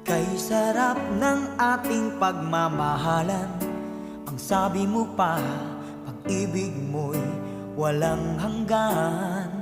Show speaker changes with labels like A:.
A: Kay sarap ng ating pagmamahalan. Ang sabi mo pa, pag-ibig mo'y walang hanggan.